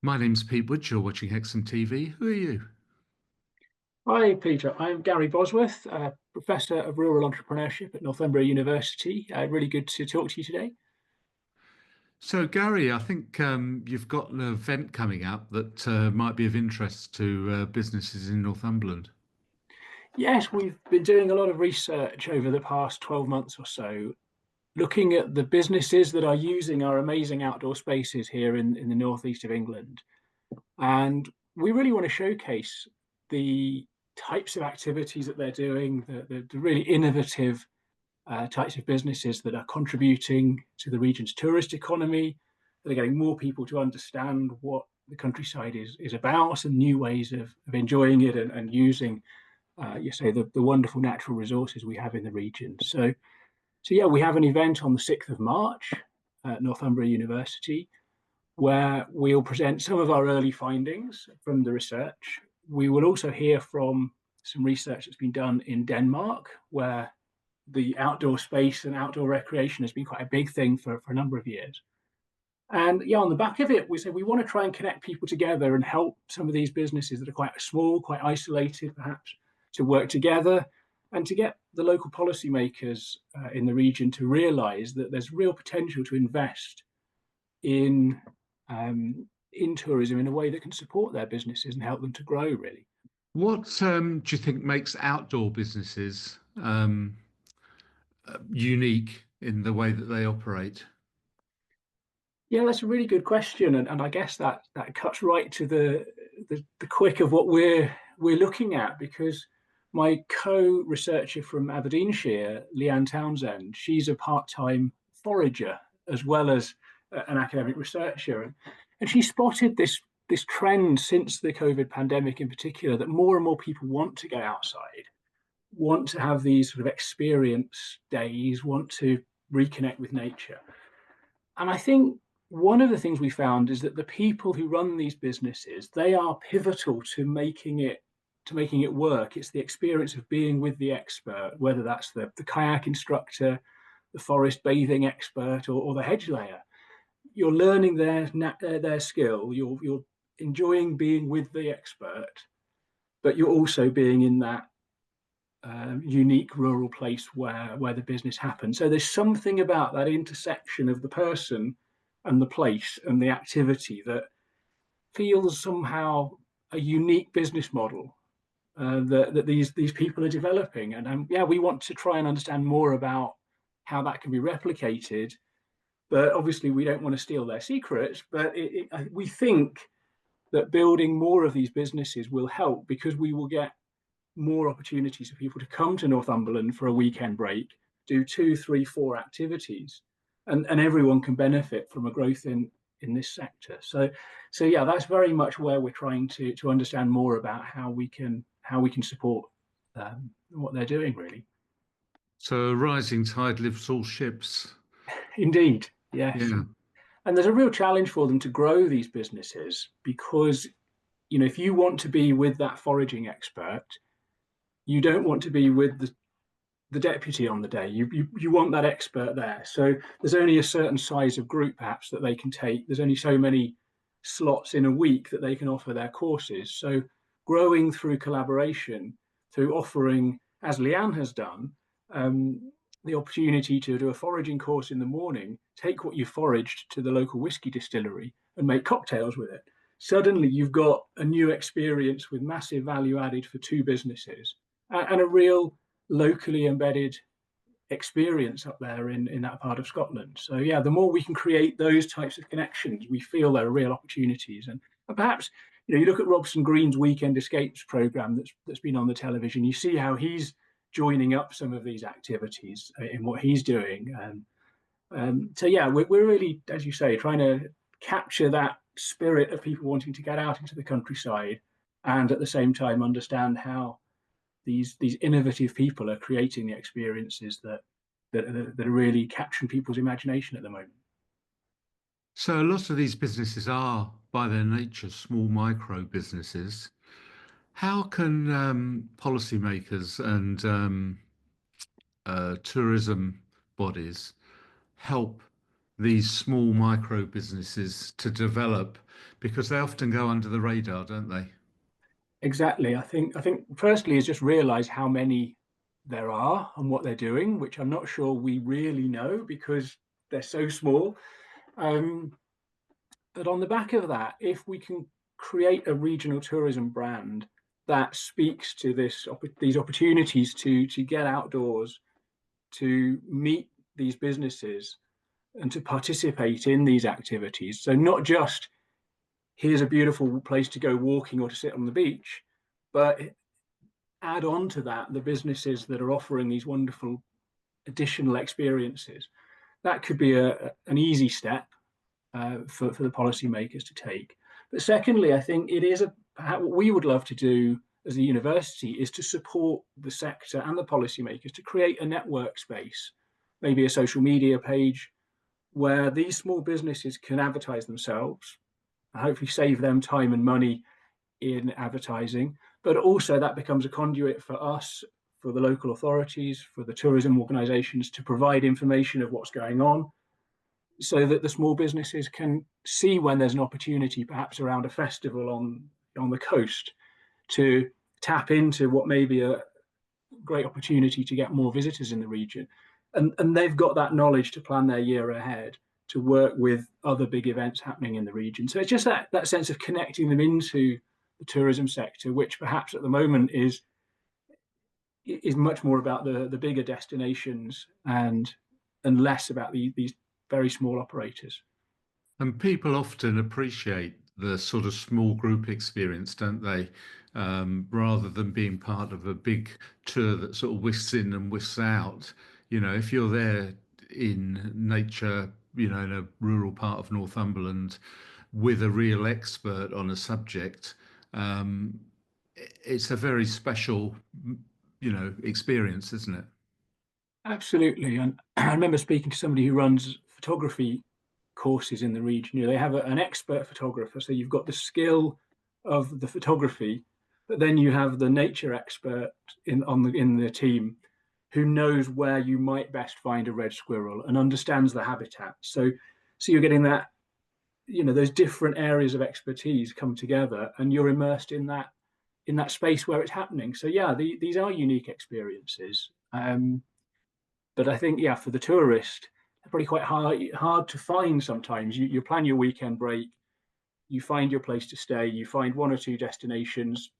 My name's Pete Wood. You're watching Hexham TV. Who are you? Hi, Peter. I'm Gary Bosworth, Professor of Rural Entrepreneurship at Northumbria University. Really good to talk to you today. So, Gary, I think you've got an event coming up that might be of interest to businesses in Northumberland. Yes, we've been doing a lot of research over the past 12 months or so, looking at the businesses that are using our amazing outdoor spaces here in the northeast of England. And we really want to showcase the types of activities that they're doing, the really innovative types of businesses that are contributing to the region's tourist economy, that are getting more people to understand what the countryside is about and new ways of enjoying it and using, the wonderful natural resources we have in the region. So yeah, we have an event on the 6th of March at Northumbria University where we'll present some of our early findings from the research. We will also hear from some research that's been done in Denmark, where the outdoor space and outdoor recreation has been quite a big thing for a number of years. And yeah, on the back of it, we said we want to try and connect people together and help some of these businesses that are quite small, quite isolated, perhaps, to work together and to get the local policymakers in the region to realise that there's real potential to invest in in tourism in a way that can support their businesses and help them to grow. Really. What do you think makes outdoor businesses unique in the way that they operate? Yeah, that's a really good question, and I guess that cuts right to the quick of what we're looking at because my co-researcher from Aberdeenshire, Leanne Townsend, she's a part-time forager as well as an academic researcher, and she spotted this trend since the COVID pandemic in particular that more and more people want to get outside, want to have these sort of experience days, want to reconnect with nature. And I think one of the things we found is that the people who run these businesses, they are pivotal to making it work. It's the experience of being with the expert, whether that's the kayak instructor, the forest bathing expert, or the hedge layer. You're learning their skill. You're enjoying being with the expert, but you're also being in that unique rural place where the business happens. So there's something about that intersection of the person and the place and the activity that feels somehow a unique business model that these people are developing. And yeah, we want to try and understand more about how that can be replicated. But obviously, we don't want to steal their secrets. But we think that building more of these businesses will help because we will get more opportunities for people to come to Northumberland for a weekend break, do two, three, four activities, and everyone can benefit from a growth in this sector. So yeah, that's very much where we're trying to understand more about how we can support what they're doing, really. So, a rising tide lifts all ships. Indeed, yes. Yeah. And there's a real challenge for them to grow these businesses because if you want to be with that foraging expert, you don't want to be with the deputy on the day. You want that expert there. So there's only a certain size of group perhaps that they can take. There's only so many slots in a week that they can offer their courses. So growing through collaboration, through offering, as Leanne has done, the opportunity to do a foraging course in the morning, take what you foraged to the local whiskey distillery and make cocktails with it. Suddenly you've got a new experience with massive value added for two businesses and a real locally embedded experience up there in that part of Scotland. So yeah, the more we can create those types of connections, we feel there are real opportunities. And perhaps you look at Robson Green's Weekend Escapes program that's been on the television. You see how he's joining up some of these activities in what he's doing. So yeah, we're really, as you say, trying to capture that spirit of people wanting to get out into the countryside, and at the same time understand how these innovative people are creating the experiences that are really capturing people's imagination at the moment. So, a lot of these businesses are, by their nature, small micro businesses. How can policymakers and tourism bodies help these small micro businesses to develop? because they often go under the radar, don't they? Exactly. I think firstly is just realize how many there are and what they're doing, which I'm not sure we really know because they're so small. Um, but on the back of that, if we can create a regional tourism brand that speaks to these opportunities to get outdoors, to meet these businesses, and to participate in these activities. So not just here's a beautiful place to go walking or to sit on the beach, but add on to that the businesses that are offering these wonderful additional experiences. That could be an easy step for the policymakers to take. But secondly, I think it is perhaps what we would love to do as a university is to support the sector and the policymakers to create a network space, maybe a social media page where these small businesses can advertise themselves, hopefully save them time and money in advertising, but also that becomes a conduit for us, for the local authorities, for the tourism organisations to provide information of what's going on so that the small businesses can see when there's an opportunity, perhaps around a festival on the coast, to tap into what may be a great opportunity to get more visitors in the region. And they've got that knowledge to plan their year ahead, to work with other big events happening in the region. So it's just that sense of connecting them into the tourism sector, which perhaps at the moment is much more about the bigger destinations and less about these very small operators. And people often appreciate the sort of small group experience, don't they? Rather than being part of a big tour that sort of whisks in and whisks out. You know, if you're there in nature, you know, in a rural part of Northumberland with a real expert on a subject, um, it's a very special, you know, experience, isn't it? Absolutely. And I remember speaking to somebody who runs photography courses in the region. You know, they have an expert photographer, so you've got the skill of the photography, but then you have the nature expert in the team who knows where you might best find a red squirrel and understands the habitat. So you're getting that, you know, those different areas of expertise come together, and you're immersed in that space where it's happening. So yeah, these are unique experiences. But I think, yeah, for the tourist, they're probably quite hard to find sometimes. You plan your weekend break, you find your place to stay, you find one or two destinations,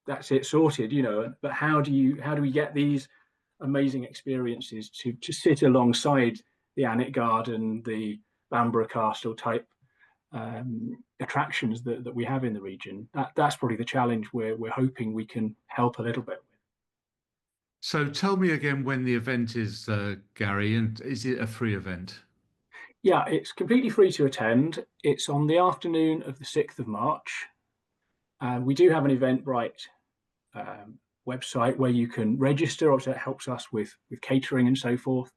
that's it, sorted, you know. But how do we get these amazing experiences to sit alongside the Annick Garden, the Bamborough Castle type attractions that we have in the region? That's probably the challenge we're hoping we can help a little bit with. So tell me again when the event is, Gary, and is it a free event? Yeah, it's completely free to attend. It's on the afternoon of the 6th of March. We do have an Eventbrite um, website where you can register. Obviously, it helps us with catering and so forth.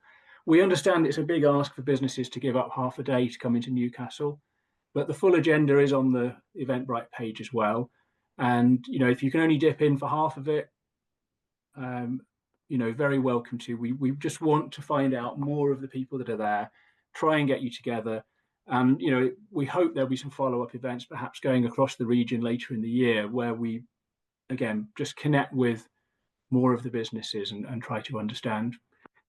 We understand it's a big ask for businesses to give up half a day to come into Newcastle, but the full agenda is on the Eventbrite page as well. And you know, if you can only dip in for half of it, um, you know, very welcome to. We just want to find out more of the people that are there, try and get you together. And you know, we hope there'll be some follow-up events, perhaps going across the region later in the year, where we again just connect with more of the businesses and try to understand,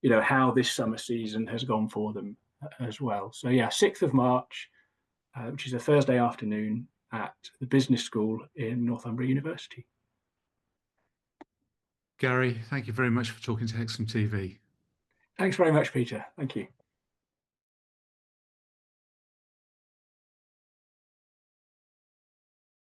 you know, how this summer season has gone for them as well. So yeah, 6th of March, which is a Thursday afternoon at the Business School in Northumbria University. Gary, thank you very much for talking to Hexham TV. Thanks very much, Peter. Thank you.